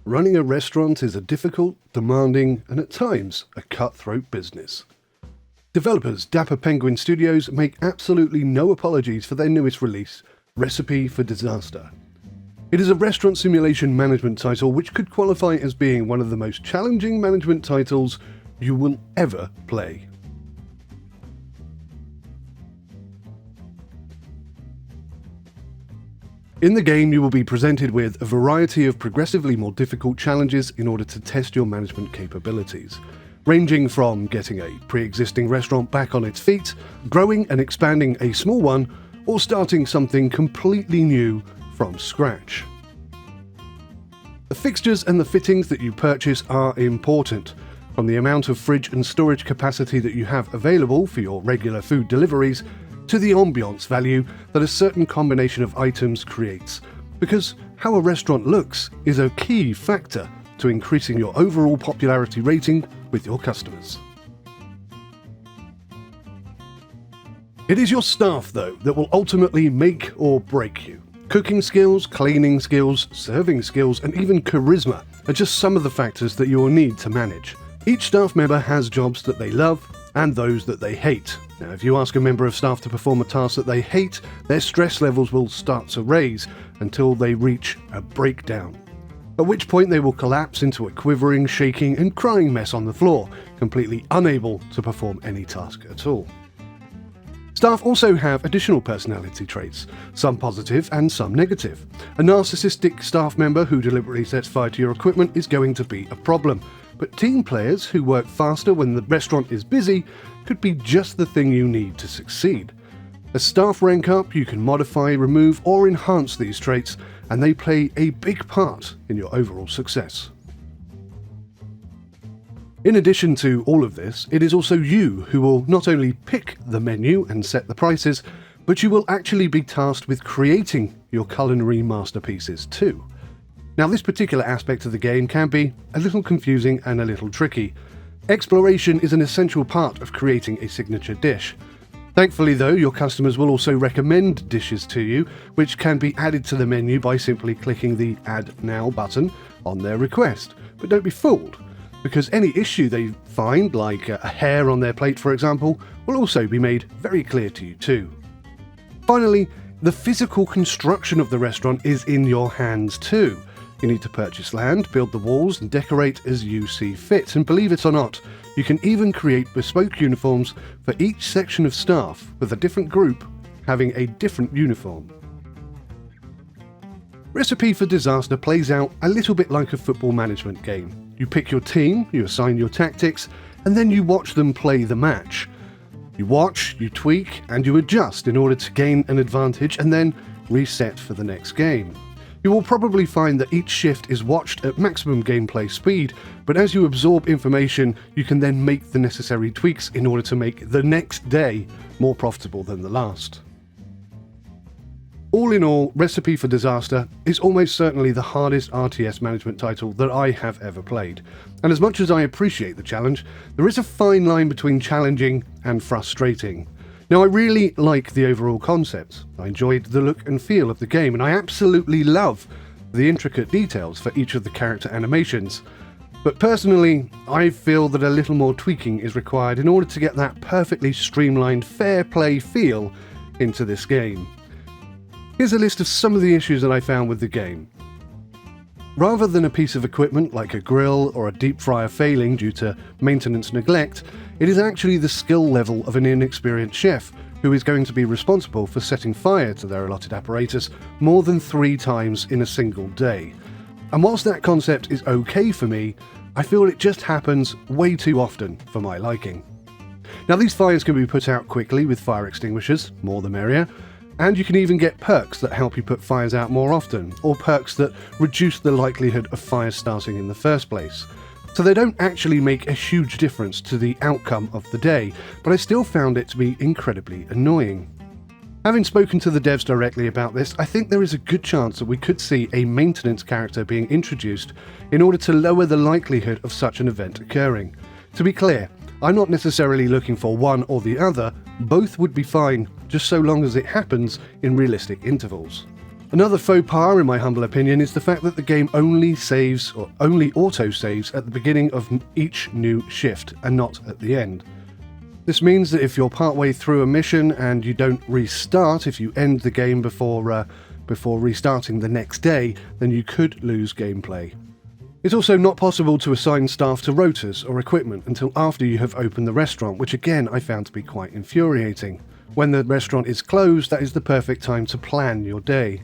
Running a restaurant is a difficult, demanding, and at times a cutthroat business. Developers Dapper Penguin Studios make absolutely no apologies for their newest release, Recipe for Disaster. It is a restaurant simulation management title which could qualify as being one of the most challenging management titles you will ever play. In the game, you will be presented with a variety of progressively more difficult challenges in order to test your management capabilities, ranging from getting a pre-existing restaurant back on its feet, growing and expanding a small one, or starting something completely new from scratch. The fixtures and the fittings that you purchase are important, from the amount of fridge and storage capacity that you have available for your regular food deliveries, to the ambiance value that a certain combination of items creates, because how a restaurant looks is a key factor to increasing your overall popularity rating with your customers. It is your staff, though, that will ultimately make or break you. Cooking skills, cleaning skills, serving skills, and even charisma are just some of the factors that you will need to manage. Each staff member has jobs that they love and those that they hate. Now, if you ask a member of staff to perform a task that they hate, their stress levels will start to raise until they reach a breakdown, at which point they will collapse into a quivering, shaking, and crying mess on the floor, completely unable to perform any task at all. Staff also have additional personality traits, some positive and some negative. A narcissistic staff member who deliberately sets fire to your equipment is going to be a problem, but team players who work faster when the restaurant is busy could be just the thing you need to succeed. As staff rank up, you can modify, remove, or enhance these traits, and they play a big part in your overall success. In addition to all of this, it is also you who will not only pick the menu and set the prices, but you will actually be tasked with creating your culinary masterpieces too. Now, this particular aspect of the game can be a little confusing and a little tricky. Exploration is an essential part of creating a signature dish. Thankfully, though, your customers will also recommend dishes to you, which can be added to the menu by simply clicking the Add Now button on their request. But don't be fooled, because any issue they find, like a hair on their plate for example, will also be made very clear to you too. Finally, the physical construction of the restaurant is in your hands too. You need to purchase land, build the walls, and decorate as you see fit. And believe it or not, you can even create bespoke uniforms for each section of staff, with a different group having a different uniform. Recipe for Disaster plays out a little bit like a football management game. You pick your team, you assign your tactics, and then you watch them play the match. You watch, you tweak, and you adjust in order to gain an advantage and then reset for the next game. You will probably find that each shift is watched at maximum gameplay speed, but as you absorb information, you can then make the necessary tweaks in order to make the next day more profitable than the last. All in all, Recipe for Disaster is almost certainly the hardest RTS management title that I have ever played. And as much as I appreciate the challenge, there is a fine line between challenging and frustrating. Now, I really like the overall concept. I enjoyed the look and feel of the game, and I absolutely love the intricate details for each of the character animations. But personally, I feel that a little more tweaking is required in order to get that perfectly streamlined, fair play feel into this game. Here's a list of some of the issues that I found with the game. Rather than a piece of equipment like a grill or a deep fryer failing due to maintenance neglect, it is actually the skill level of an inexperienced chef who is going to be responsible for setting fire to their allotted apparatus more than 3 times in a single day. And whilst that concept is okay for me, I feel it just happens way too often for my liking. Now, these fires can be put out quickly with fire extinguishers, more the merrier, and you can even get perks that help you put fires out more often, or perks that reduce the likelihood of fires starting in the first place. So they don't actually make a huge difference to the outcome of the day, but I still found it to be incredibly annoying. Having spoken to the devs directly about this, I think there is a good chance that we could see a maintenance character being introduced in order to lower the likelihood of such an event occurring. To be clear, I'm not necessarily looking for one or the other, both would be fine, just so long as it happens in realistic intervals. Another faux pas, in my humble opinion, is the fact that the game only auto-saves at the beginning of each new shift and not at the end. This means that if you're partway through a mission and you don't restart, if you end the game before restarting the next day, then you could lose gameplay. It's also not possible to assign staff to rotas or equipment until after you have opened the restaurant, which again I found to be quite infuriating. When the restaurant is closed, that is the perfect time to plan your day.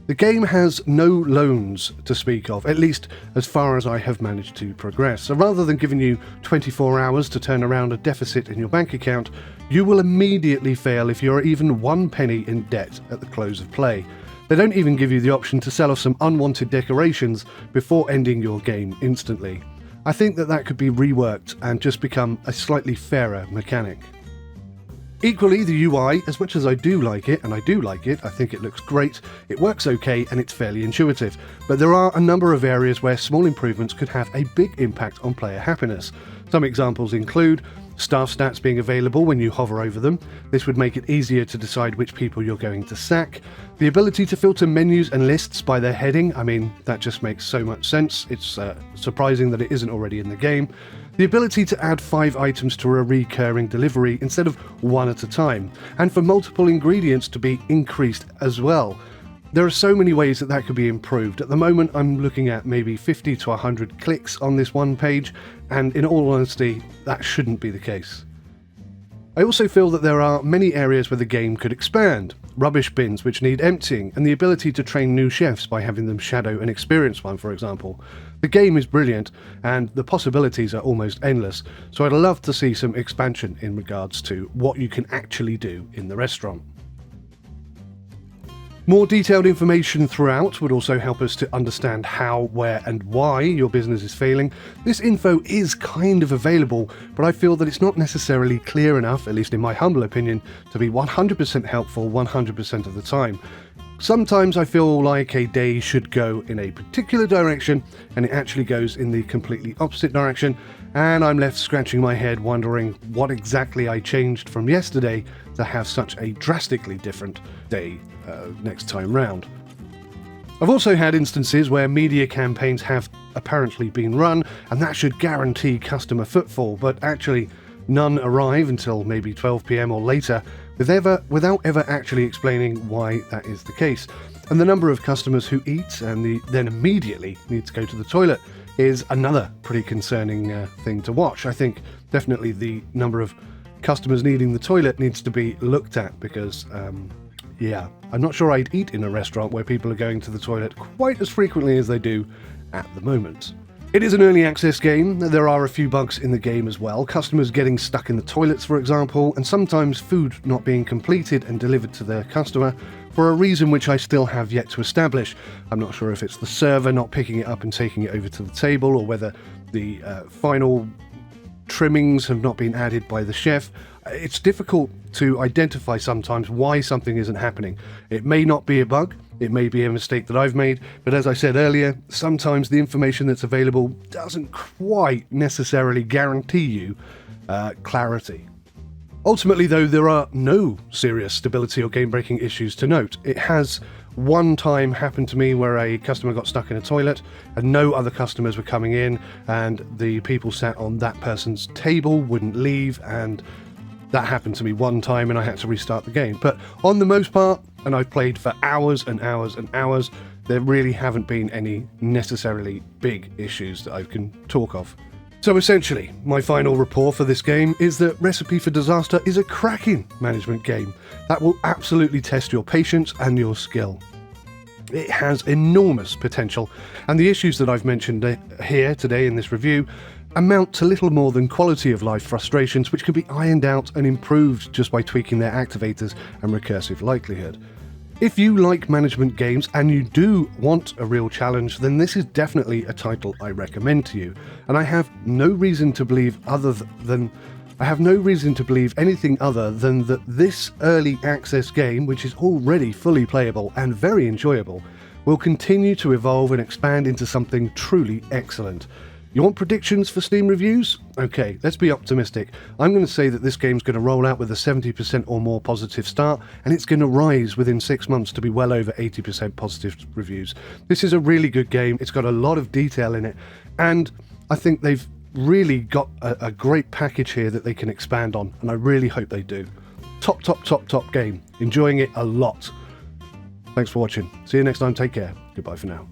The game has no loans to speak of, at least as far as I have managed to progress. So rather than giving you 24 hours to turn around a deficit in your bank account, you will immediately fail if you're even 1 penny in debt at the close of play. They don't even give you the option to sell off some unwanted decorations before ending your game instantly. I think that could be reworked and just become a slightly fairer mechanic. Equally, the UI, as much as I do like it, and I do like it, I think it looks great, it works okay and it's fairly intuitive, but there are a number of areas where small improvements could have a big impact on player happiness. Some examples include staff stats being available when you hover over them. This would make it easier to decide which people you're going to sack. The ability to filter menus and lists by their heading, I mean, that just makes so much sense. It's surprising that it isn't already in the game. The ability to add 5 items to a recurring delivery instead of 1 at a time, and for multiple ingredients to be increased as well. There are so many ways that could be improved. At the moment I'm looking at maybe 50 to 100 clicks on this one page, and in all honesty, that shouldn't be the case. I also feel that there are many areas where the game could expand. Rubbish bins which need emptying, and the ability to train new chefs by having them shadow an experienced one, for example. The game is brilliant, and the possibilities are almost endless, so I'd love to see some expansion in regards to what you can actually do in the restaurant. More detailed information throughout would also help us to understand how, where and why your business is failing. This info is kind of available, but I feel that it's not necessarily clear enough, at least in my humble opinion, to be 100% helpful 100% of the time. Sometimes I feel like a day should go in a particular direction and it actually goes in the completely opposite direction, and I'm left scratching my head wondering what exactly I changed from yesterday to have such a drastically different day next time round. I've also had instances where media campaigns have apparently been run and that should guarantee customer footfall, but actually none arrive until maybe 12 PM or later without ever actually explaining why that is the case. And the number of customers who eat and then immediately need to go to the toilet is another pretty concerning thing to watch. I think definitely the number of customers needing the toilet needs to be looked at because I'm not sure I'd eat in a restaurant where people are going to the toilet quite as frequently as they do at the moment. It is an early access game. There are a few bugs in the game as well. Customers getting stuck in the toilets, for example, and sometimes food not being completed and delivered to their customer for a reason which I still have yet to establish. I'm not sure if it's the server not picking it up and taking it over to the table, or whether the final trimmings have not been added by the chef. It's difficult to identify sometimes why something isn't happening. It may not be a bug, it may be a mistake that I've made, but as I said earlier, sometimes the information that's available doesn't quite necessarily guarantee you clarity. Ultimately though, there are no serious stability or game-breaking issues to note. It has one time happened to me where a customer got stuck in a toilet and no other customers were coming in, and the people sat on that person's table wouldn't leave, and that happened to me one time and I had to restart the game. But on the most part, and I've played for hours and hours and hours, there really haven't been any necessarily big issues that I can talk of. So essentially, my final rapport for this game is that Recipe for Disaster is a cracking management game that will absolutely test your patience and your skill. It has enormous potential, and the issues that I've mentioned here today in this review amount to little more than quality of life frustrations which can be ironed out and improved just by tweaking their activators and recursive likelihood. If you like management games and you do want a real challenge, then this is definitely a title I recommend to you, and I have no reason to believe anything other than that this early access game, which is already fully playable and very enjoyable, will continue to evolve and expand into something truly excellent. You want predictions for Steam reviews? Okay, let's be optimistic. I'm going to say that this game's going to roll out with a 70% or more positive start, and it's going to rise within 6 months to be well over 80% positive reviews. This is a really good game. It's got a lot of detail in it, and I think they've really got a great package here that they can expand on, and I really hope they do. Top game. Enjoying it a lot. Thanks for watching. See you next time. Take care. Goodbye for now.